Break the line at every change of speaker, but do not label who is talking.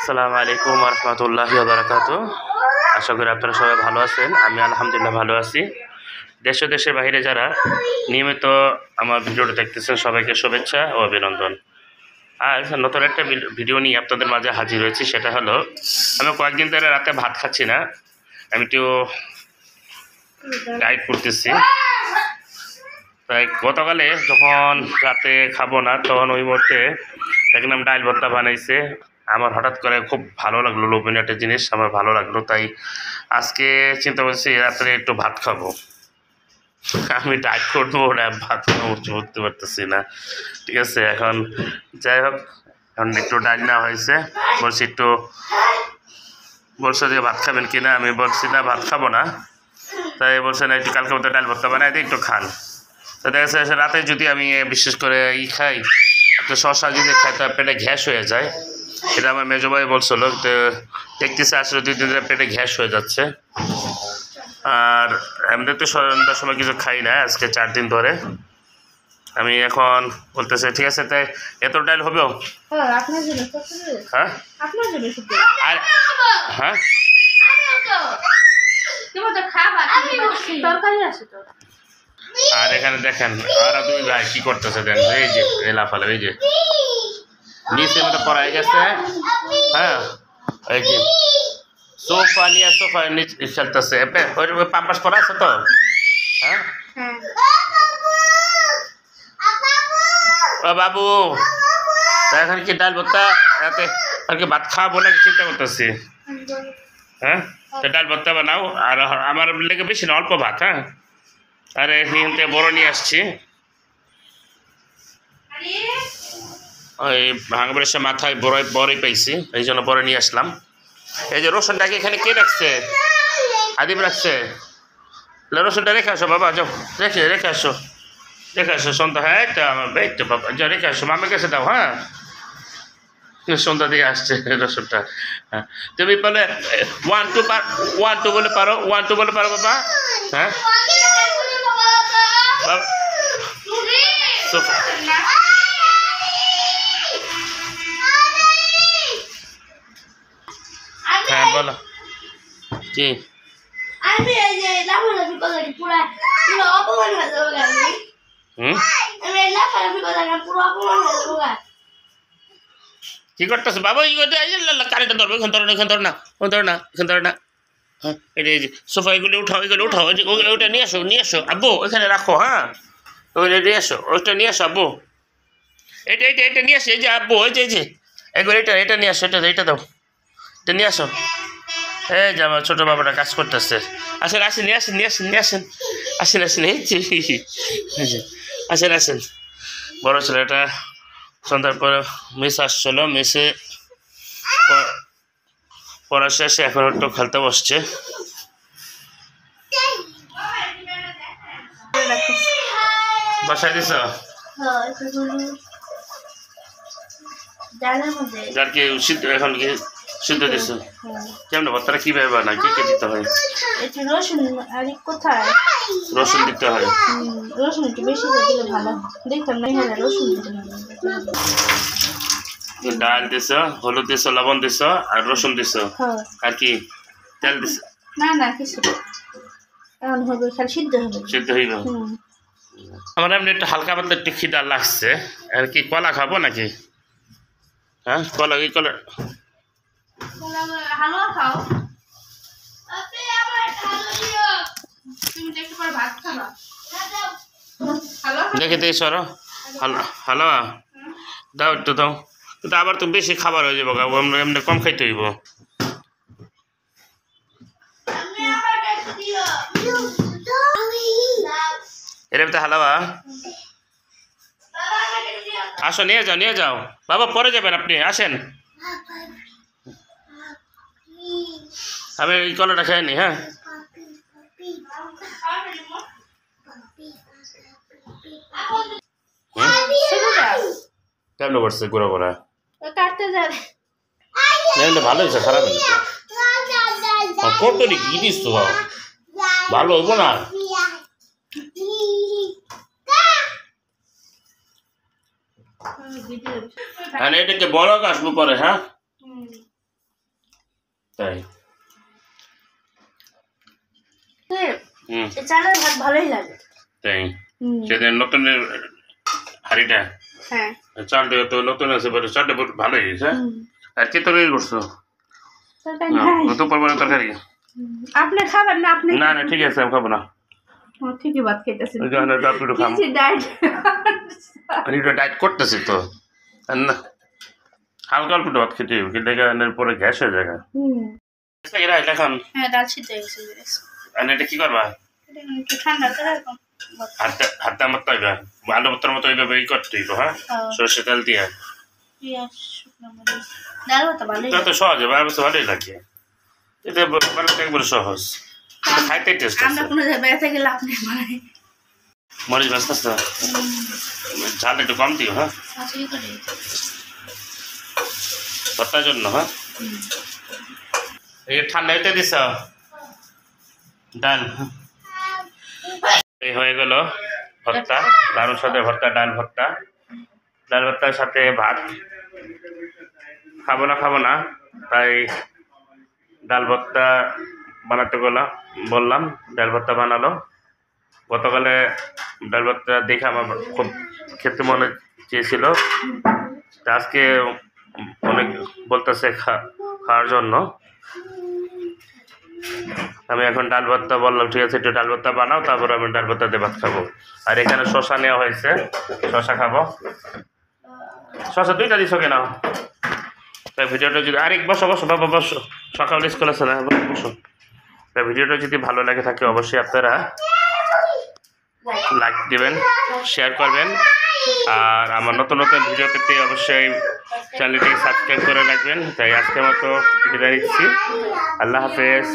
আসসালামু আলাইকুম ওয়া রাহমাতুল্লাহি ওয়া বারাকাতুহু। আশা করি আপনারা সবাই ভালো আছেন। আমি আলহামদুলিল্লাহ ভালো আছি। দেশ ও দেশের বাইরে যারা নিয়মিত আমার ভিডিওটা দেখতেছেন সবাইকে শুভেচ্ছা ও অভিনন্দন। আজ নতুন একটা ভিডিও নিয়ে আপনাদের মাঝে হাজির হয়েছি। সেটা হলো, আমি কয়েকদিন ধরে রাতে ভাত খাচ্ছি না, আমি একটু ডায়েট করতেছি। তাই গতকালে যখন রাতে খাবো না তখন ওই মুহূর্তে দেখলাম ডাল ভর্তা বানাইছে। আমার হঠাৎ করে খুব ভালো লাগলো, লোভনীয় একটা জিনিস আমার ভালো লাগলো। তাই আজকে চিন্তা করছি রাত্রে একটু ভাত খাবো। আমি ডায়েট করবো ওরা ভাত উঠতে পারতেছি না, ঠিক আছে। এখন যাই হোক, এখন একটু ডাল নেওয়া হয়েছে। বলছি একটু বলছে যে ভাত খাবেন কিনা, আমি বলছি না ভাত খাবো না। তাই বলছে না একটু কালকে মতো ডাল ভর্তা বানাই দিই, একটু খান। তো দেখা যাচ্ছে রাতে যদি আমি বিশেষ করে খাই, তো শশা যদি খাই তো পেটে গ্যাস হয়ে যায়। এটা আমার মেজো ভাই বলছিল। তো দেখতেছে আসলে 2 দিন ধরে পেটে গ্যাস হয়ে যাচ্ছে। আর এমনি তো সন্ধ্যার সময় কিছু খাই না, আজকে 4 দিন ধরে। আমি এখন বলতেছে ঠিক আছে, তাই এত ডাল হবে? হ্যাঁ আর হ্যাঁ আর এখানে দেখেন আর 2 ভাই কি করতেছে, দেন এই যে লাফালে, এই যে নিচে মতো পড়াই গেছে। হ্যাঁ, এই যে সোফা নিয়ে সোফা নিচে খেলতেছে। ওই পাম্পাস পরা আছে তো। হ্যাঁ ও বাবু, তা এখন কি ডাল ভর্তা রাতে আর কি ভাত খাওয়াবো নাকি চিন্তা করতেছি। হ্যাঁ, তো ডাল ভর্তা বানাও। আর আমার লেগে বেশি না, অল্প ভাত। হ্যাঁ, আরে এখান বড় নিয়ে আসছি। ওই ভাঙবের সে মাথায় বড়ই পাইছি, এই জন্য বড় নিয়ে আসলাম। এই যে রসুনটাকে এখানে কে রাখছে? আদিব রাখছে। রসুনটা রেখে আসো বাবা, যাও রেখে আসো সন্ধ্যা। হ্যাঁ, এটা আমার তো বাবা, যাও রেখে আসো, মামের কাছে দাও। হ্যাঁ, সন্ধ্যা দিয়ে আসছে রসুনটা। হ্যাঁ, তুমি বলে 1 2 বলে পারো, 1 2 বলে পারো বাবা। হ্যাঁ হ্যাঁ বলো কি? কি করতেছে বাবা? কারেন্টটা ধরবো, এখান ধরো না, এখান ধরো না, এখান ধরো না। হ্যাঁ, এটা এই যে সোফা, এগুলো উঠাও, ওইটা নিয়ে আসো আব্বু, এখানে রাখো। হ্যাঁ, ওইটা নিয়ে আসো, ওইটা নিয়ে আসো আব্বু। এটা নিয়ে আসো, এই যে আব্বু, এই যে এগুলো এটা নিয়ে আসো, এটা দাও, এটা নিয়ে আসো। এই যে আমার ছোটো বাবাটা কাজ করতেছে। আসেন এই যে আসেন। বড় ছেলেটা সন্ধ্যার পরে মিস আসছিল, মিসে পড়া শেষে এখন একটু খেলতে বসছে। বাসায় দিছ? যার কি সিদ্ধ, এখন কি সিদ্ধ দিছ? কেমন ভর্তাটা কিভাবে বানায়, কি দিতে হয়?
রসুন আর কোথায়
রসুন দিতে হয়।
রসুন একটু বেশি করে দিলে ভালো। দেখতাম না, হ্যাঁ রসুন
ডাল দিছ, হলুদ দিছ, লবণ দিছ, আর রসুন দিছ, আর কি তেল দিছ?
না কিছু এখন হবে, খালি সিদ্ধ হইব।
আমার এমনি একটু হালকা পাতলা একটু খিদা লাগছে। আর কি কলা খাবো নাকি? হ্যাঁ, কলা
হালুয়া খাও।
দেখে দিই সরো, হালুয়া দাও, একটু দাও। কিন্তু আবার তো বেশি খাবার হয়ে যাবো, এমনি কম খাইতে হইব। এরকম তো হালুয়া। আসো, নিয়ে যাও বাবা, পরে যাবেন আপনি, আসেন। আমি এই কলাটা খেয়ে নি। হ্যাঁ, কেমন করছে গুঁড়ো করা? ভালো হয়েছে, খারাপ হয়েছে কত কি দিস তো, ভালো হইব না। আর এটাকে বড় আসবো পরে। হ্যাঁ, তাই হুম
এই চালের ভাত ভালোই লাগে।
তাই সেদিন নতুন হাড়িটা
হ্যাঁ
চাল দিয়ে তো নতুন আছে বলে চালটা ভালোই হয়েছে। আর কি তরকারি করছো?
তরকারি নাই।
দুপুর বেলা তরকারি?
আপনি খাবেন না? আপনি
না না ঠিক আছে আমি খাবো না।
ঠিকই ভাত খাইতেছেন।
ওই জন্য একটু খাম।
ডায়েট
আমি একটু ডায়েট করতেছি তো আর না হালকা অল্প একটু ভাত খেতে হবে কিন্তু এখানে পরে গ্যাস হয়ে যায়। এরা এটা খান
হ্যাঁ ডাল সিদ্ধ হয়ে গেছে।
আর এটা কি করবা?
এটা একটু ঠান্ডা করে এরকম
হাতে আমার তো হইবা আলু ভর্তার মতো এইভাবে ই করতে হইব। হ্যাঁ সর্ষে তেল দিয়ে
পেঁয়াজ শুকনো মরিচ ডাল ভাত ভালোই
এটা তো সহজ ব্যবস্থা ভালোই লাগে। এটা বানাতে একবারে সহজ খাইতে টেস্ট
আমরা
আছে।
কোনো জায়গায় বেড়াতে গেলে আপনি বানাই
মরিচ ব্যস্ত আছে ঝাল একটু কম দিও। হ্যাঁ ভর্তার জন্য। হ্যাঁ এই ঠান্ডা হইতে দিছ ডাল এই হয়ে গেল ভর্তা দারুর সাথে ভর্তা ডাল ভর্তার সাথে ভাত। খাবো না তাই ডাল ভর্তা বানাতে বললাম। ডাল ভর্তা বানালো। গতকালে ডাল ভর্তা দেখে আমার খুব খেতে মনে চেয়েছিল। তা আজকে অনেক বলতেছে খাওয়ার জন্য। আমি এখন ডাল ভর্তা বললাম ঠিক আছে একটু ডাল ভর্তা বানাও তারপর আমি ডাল ভর্তা দিয়ে ভাত খাবো। আর এখানে শশা নেওয়া হয়েছে শশা খাবো। শশা 2টা দিছো কেন? তাই ভিডিওটা যদি আরেক বসো বাবা বসো সকাল স্কুল আছে না বসো। তাই ভিডিওটা যদি ভালো লাগে থাকে অবশ্যই আপনারা লাইক দিবেন শেয়ার করবেন আর আমার নতুন ভিডিও পেতে অবশ্যই চ্যানেলটি সাবস্ক্রাইব করে রাখবেন। তাই আজকের মতো বিদায় নিচ্ছি। আল্লাহ হাফেজ।